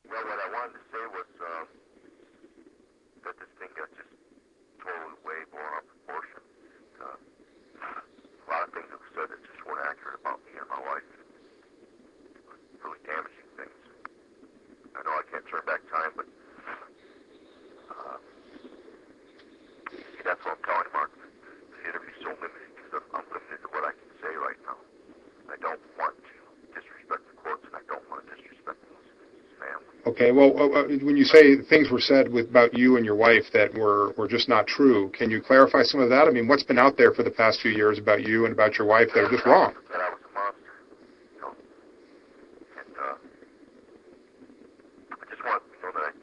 Well, what I wanted to say was that this thing got just totally way blown up proportion. A lot of things that were said that just weren't accurate about me and my wife. Really damaging things. I know I can't turn back time, but see, that's what I'm telling you, Mark. The interview's so limited because I'm limited to what I can say right now. I don't want to disrespect the courts, and I don't want to disrespect his family. Okay, well, when you say things were said about you and your wife that were just not true, can you clarify some of that? I mean, what's been out there for the past few years about you and about your wife that are just wrong? That I was a monster, you know. And I just want you to know that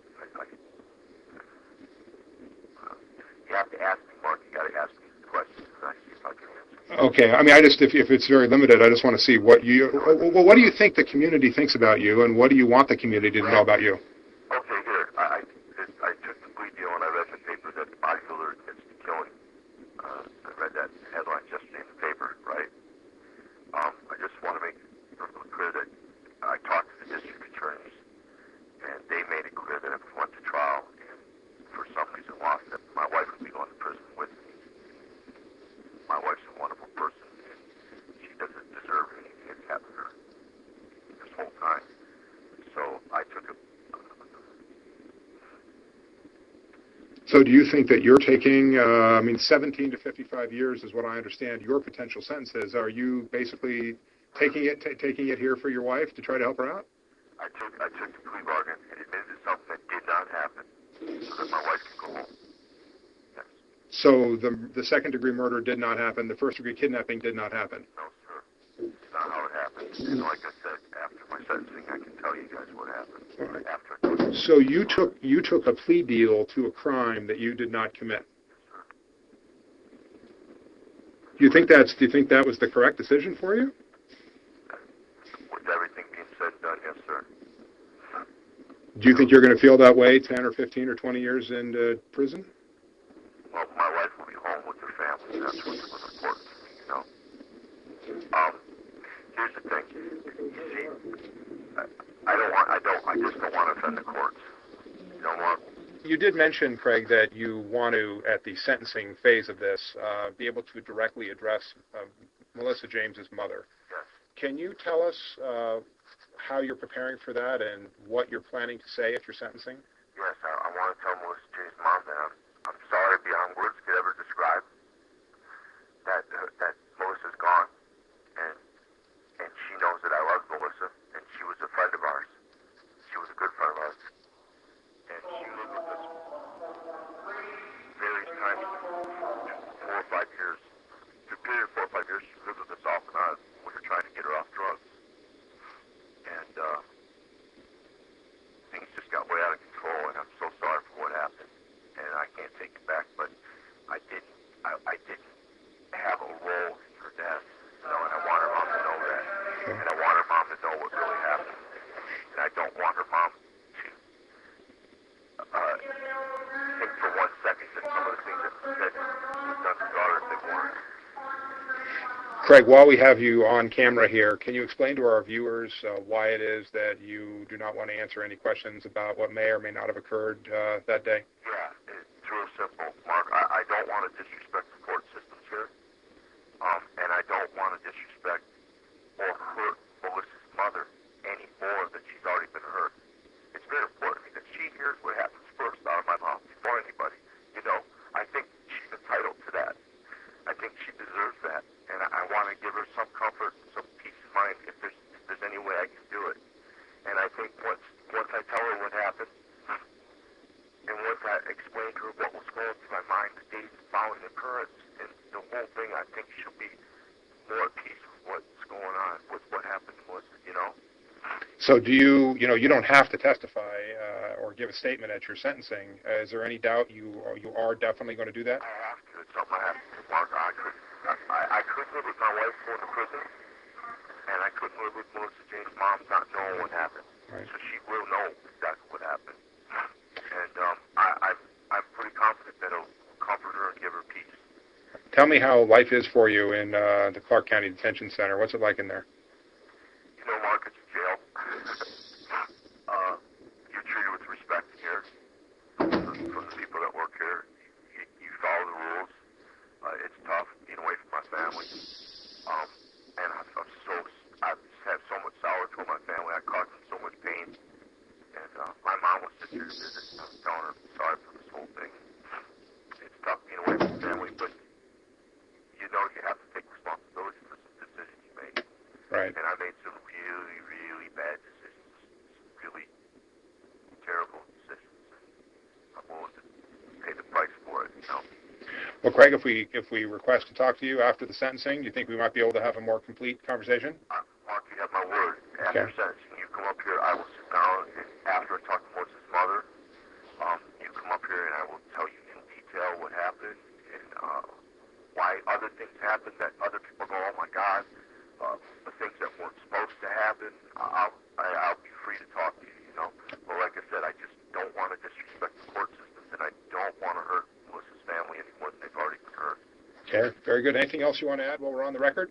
you have to ask me, Mark. You got to ask me the questions, and I see if I can answer. Okay, I mean, if it's very limited, I just want to see what do you think the community thinks about you, and what do you want the community to know about you? Okay, here. I took the plea deal, and I read in the paper that the bodybuilder admits to killing. I read that headline yesterday in the paper, right? I just want to make it clear that I talked to the district attorneys, and they made it clear that if we went to trial and for some reason lost it, my wife would be going to prison with me. My wife's a wonderful person, and she doesn't deserve anything that's happened to her this whole time. So I took a... So do you think that you're taking, 17 to 55 years is what I understand your potential sentence is. Are you basically taking it here for your wife to try to help her out? I took the plea bargain and admitted to something that did not happen so that my wife can go home. Yes. So the second-degree murder did not happen. The first-degree kidnapping did not happen. No, sir. It's not how it happened. And like I said, after my sentencing, I can tell you guys what happened. All right. After. So you took a plea deal to a crime that you did not commit. Yes, sir. Do you think that was the correct decision for you? With everything being said and done, yes, sir. Do you think you're going to feel that way 10 or 15 or 20 years in prison? Well, my wife will be home with her family. That's what was important to me, you know. Here's the thing. You see, I just don't want to offend the courts. You know what? You did mention, Craig, that you want to, at the sentencing phase of this, be able to directly address Melissa James's mother. Yes. Can you tell us how you're preparing for that and what you're planning to say at your sentencing? Yes, I want to tell Melissa James's mom that I'm sorry beyond words could ever describe that Melissa's gone, and she knows that I love Melissa, and she was a friend of ours. She was a good friend of ours, and she lived with us various times for 4 or 5 years. For a period of 4 or 5 years, she lived with us off and on when we were trying to get her off drugs, and things just got way out of control, and I'm so sorry for what happened, and I can't take it back, but I didn't have a role in her death, you know, and I want her mom to know that, and I want her mom to know what really happened, and I don't want her mom to think for 1 second that some of the things that was said was done to daughter if they weren't. Craig, while we have you on camera here, can you explain to our viewers why it is that you do not want to answer any questions about what may or may not have occurred that day? Yeah, it's real simple, Mark. I don't want to disrespect the court systems here, and I don't want to disrespect or hurt Melissa's mother any more than she's already been hurt. It's very important to me that she hears what happens first out of my mouth before anybody. You know, I think she's entitled to that. I think she deserves that, and I want to give her some comfort, some peace of mind if there's any way I can do it. And I think once I tell her what happened, and once I explain to her what was going through my mind the days following the occurrence and the whole thing, I think she'll be more at peace with what's going on, with what happened to us, you know? So do you don't have to testify or give a statement at your sentencing. Is there any doubt you are definitely going to do that? I have to. It's something I have to do, Mark. I couldn't live with my wife going to prison, and I couldn't live with Melissa James' mom not knowing what happened. Right. So she will know exactly what happened. And I'm pretty confident that it'll comfort her and give her peace. Tell me how life is for you in the Clark County Detention Center. What's it like in there? You know, Mark, it's a jail. You're Well, Craig, if we request to talk to you after the sentencing, do you think we might be able to have a more complete conversation? Mark, you have my word. After Okay. sentencing, you come up here, I will sit down, and after I talk to Melissa's mother, you come up here and I will tell you in detail what happened and why other things happened that other people go, oh my God, the things that weren't supposed to happen. I'll be free to talk to you, you know. But like I said, I just don't want to disrespect the court systems, and I don't want to hurt Melissa's family any more than they've already been hurt. Okay, very good. Anything else you want to add while we're on the record?